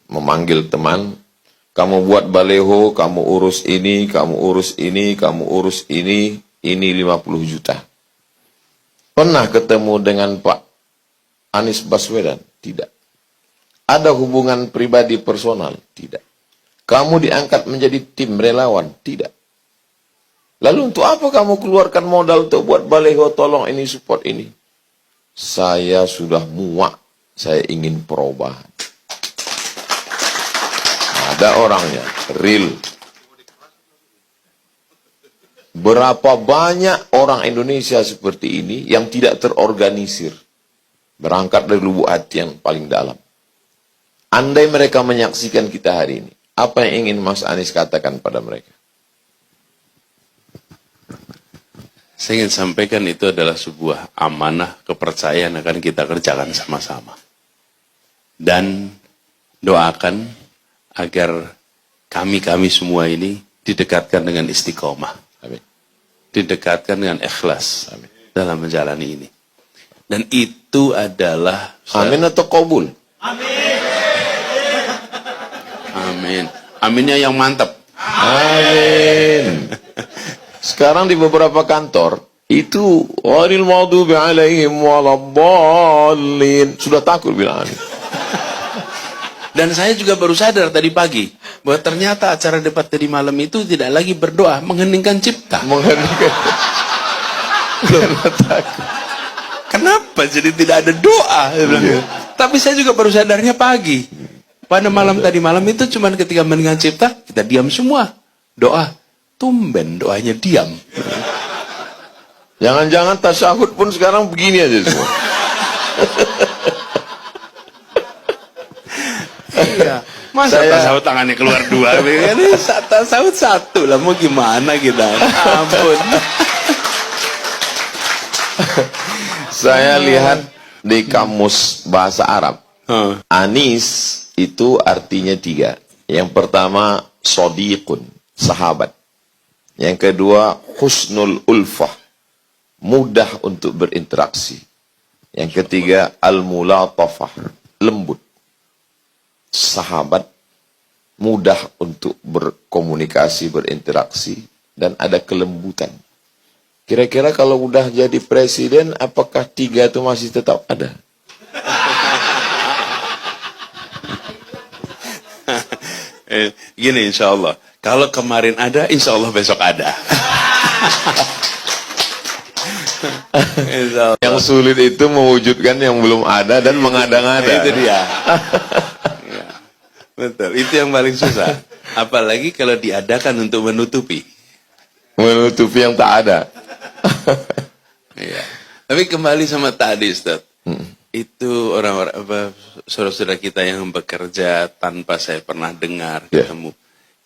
memanggil teman, kamu buat baleho, kamu urus ini, kamu urus ini, kamu urus ini 50 juta. Pernah ketemu dengan Pak Anies Baswedan? Tidak. Ada hubungan pribadi personal? Tidak. Kamu diangkat menjadi tim relawan? Tidak. Lalu untuk apa kamu keluarkan modal untuk buat baleho, tolong ini, support ini? Saya sudah muak, saya ingin perubahan. Ada orangnya, real. Berapa banyak orang Indonesia seperti ini yang tidak terorganisir. Berangkat dari lubuk hati yang paling dalam. Andai mereka menyaksikan kita hari ini, apa yang ingin Mas Anies katakan pada mereka? Saya ingin sampaikan itu adalah sebuah amanah kepercayaan akan kita kerjakan sama-sama. Dan doakan agar kami semua ini didekatkan dengan istiqomah. Amin. Didekatkan dengan ikhlas. Amin. Dalam menjalani ini. Dan itu adalah... Amin atau qabul? Amin. Amin. Aminnya yang mantap. Amin. Sekarang di beberapa kantor itu ghairil maghdubi alaihim waladdallin, sudah takut bilang amin. Dan saya juga baru sadar tadi pagi bahwa ternyata acara debat tadi malam itu tidak lagi berdoa, mengheningkan cipta. Mengheningkan. Kenapa jadi tidak ada doa? Iya. Tapi saya juga baru sadarnya pagi. Pada malam tadi malam itu cuma ketika mengheningkan cipta kita diam semua. Doa. Tumben doanya diam. Jangan-jangan tasyahud pun sekarang begini aja semua. Iya. Masa tasawuf tangannya keluar dua? Ini tasawuf satu lah. Mau gimana kita? Ampun. Saya lihat di kamus bahasa Arab. Anis itu artinya 3. Yang pertama, sodiqun, sahabat. Yang kedua, husnul ulfah, mudah untuk berinteraksi. Yang ketiga, al-mulatafah, lembut. Sahabat, mudah untuk berkomunikasi, berinteraksi, dan ada kelembutan. Kira-kira kalau udah jadi presiden, apakah 3 itu masih tetap ada? Gini insya Allah. Kalau kemarin ada, insya Allah besok ada. Yang sulit itu mewujudkan yang belum ada dan mengada-ngada. Itu dia. Ya, betul. Itu yang paling susah. Apalagi kalau diadakan untuk menutupi. Menutupi yang tak ada. Ya. Tapi kembali sama tadi, Ustaz. Itu orang-orang saudara-saudara kita yang bekerja tanpa saya pernah dengar, ketemu.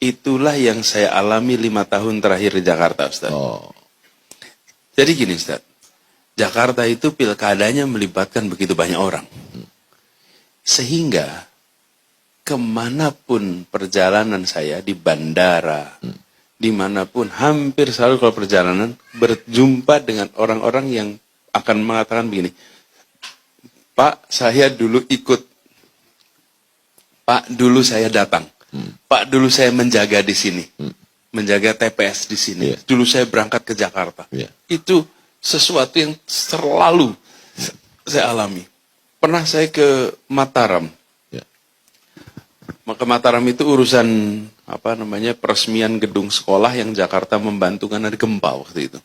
Itulah yang saya alami 5 tahun terakhir di Jakarta, Ustaz. Jadi gini, Ustaz. Jakarta itu pilkadanya melibatkan begitu banyak orang. Sehingga kemanapun perjalanan saya, di bandara, dimanapun, hampir selalu kalau perjalanan, berjumpa dengan orang-orang yang akan mengatakan begini, Pak, saya dulu ikut. Pak, dulu saya datang. Pak, dulu saya menjaga di sini. Menjaga TPS di sini. Dulu saya berangkat ke Jakarta. Itu sesuatu yang selalu saya alami. Pernah saya ke Mataram. Ke Mataram itu urusan peresmian gedung sekolah yang Jakarta membantu karena ada gempa waktu itu.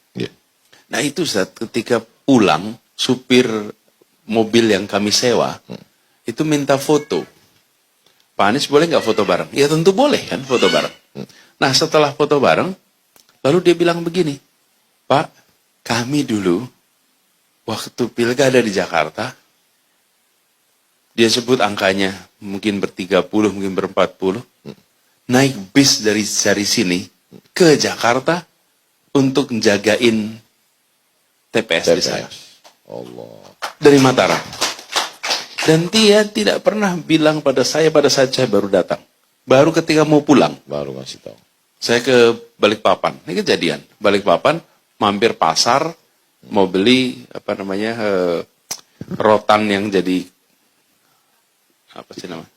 Nah itu saat ketika pulang, supir mobil yang kami sewa itu minta foto. Pak Anies boleh nggak foto bareng? Ya tentu boleh kan foto bareng. Nah setelah foto bareng, lalu dia bilang begini, Pak, kami dulu waktu pilkada di Jakarta, dia sebut angkanya mungkin ber-30, mungkin ber-40, naik bis dari sini ke Jakarta untuk menjagain TPS di sana. Allah. Dari Mataram. Dan dia tidak pernah bilang pada saya pada saat saya baru datang. Baru ketika mau pulang. Baru ngasih tahu. Saya ke Balikpapan. Ini kejadian. Balikpapan, mampir pasar, mau beli rotan yang jadi apa sih namanya?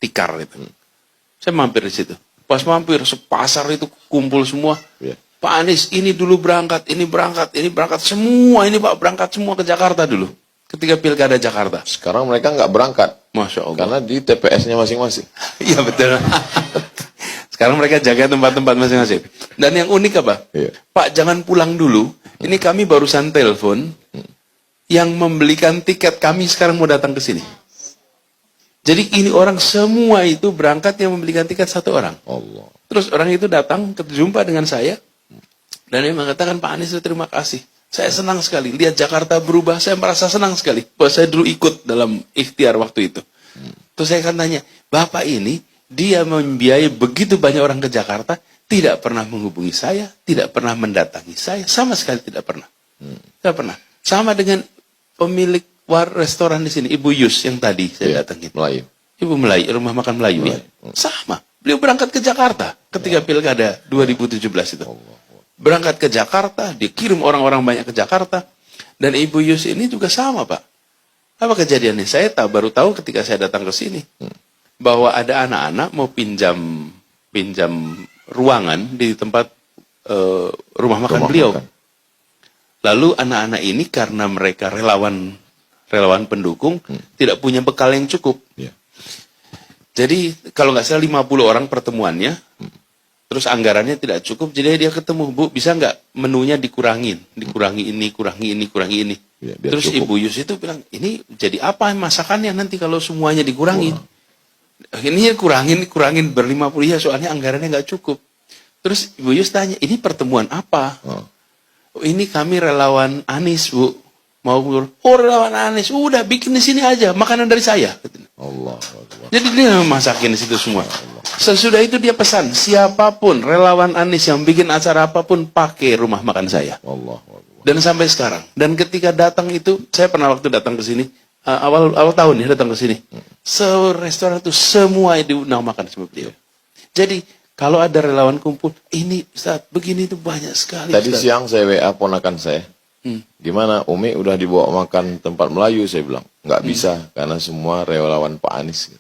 tikar itu. Saya mampir di situ. Pas mampir, sepasar itu kumpul semua. Iya. Pak Anies, ini dulu berangkat, ini berangkat, ini berangkat. Semua ini Pak berangkat semua ke Jakarta dulu. Ketika Pilkada Jakarta. Sekarang mereka nggak berangkat. Masya Allah. Karena di TPS-nya masing-masing. Iya betul. Sekarang mereka jaga tempat-tempat masing-masing. Dan yang unik apa? Iya. Pak jangan pulang dulu. Ini kami barusan telepon. Yang membelikan tiket kami sekarang mau datang ke sini. Jadi ini orang semua itu berangkat yang membelikan tiket satu orang. Allah. Terus orang itu datang, berjumpa dengan saya. Dan dia mengatakan, Pak Anies terima kasih. Saya senang sekali. Lihat Jakarta berubah, saya merasa senang sekali. Bahwa saya dulu ikut dalam ikhtiar waktu itu. Terus saya akan tanya, Bapak ini, dia membiayai begitu banyak orang ke Jakarta, tidak pernah menghubungi saya, tidak pernah mendatangi saya, sama sekali tidak pernah. Tidak pernah. Sama dengan pemilik restoran di sini, Ibu Yus yang tadi saya datangin. Melayu. Ibu Melayu, rumah makan Melayu ya. Sama. Beliau berangkat ke Jakarta ketika Pilkada 2017 itu. Berangkat ke Jakarta, dikirim orang-orang banyak ke Jakarta. Dan Ibu Yus ini juga sama, Pak. Apa kejadiannya? Saya baru tahu ketika saya datang ke sini. Bahwa ada anak-anak mau pinjam ruangan di tempat rumah makan beliau. Lalu anak-anak ini karena mereka relawan pendukung, tidak punya bekal yang cukup. Ya. Jadi kalau nggak salah 50 orang pertemuannya, terus anggarannya tidak cukup, jadi dia ketemu, Bu, bisa nggak menunya dikurangin, kurangi ini. Ya, biar Terus cukup. Ibu Yus itu bilang, ini jadi apa masakannya nanti kalau semuanya dikurangin? Ini kurangin ber-50 ya, soalnya anggarannya nggak cukup. Terus Ibu Yus tanya, ini pertemuan apa? Oh, ini kami relawan Anies, Bu. Relawan Anies, udah bikin di sini aja, makanan dari saya. Allah. Jadi dia masakin di situ semua. Sesudah itu dia pesan, siapapun relawan Anies yang bikin acara apapun, pakai rumah makan saya. Allah. Dan sampai sekarang. Dan ketika datang itu, saya pernah waktu datang ke sini, awal tahun ya datang ke sini. Restoran itu semua diundang makan sama beliau. Jadi kalau ada relawan kumpul, ini Ustaz, begini itu banyak sekali. Tadi Ustaz. siang saya WA ponakan saya. Gimana Umi udah dibawa makan tempat Melayu, saya bilang. Nggak bisa, karena semua relawan Pak Anies.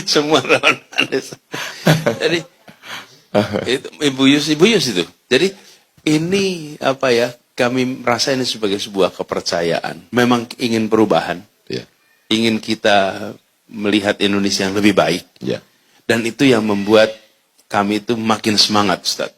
Semua relawan Anies. Jadi, itu, Ibu Yus itu. Jadi, ini apa ya, kami merasa ini sebagai sebuah kepercayaan. Memang ingin perubahan. Ya. Ingin kita melihat Indonesia yang lebih baik. Ya. Dan itu yang membuat kami itu makin semangat, Ustaz.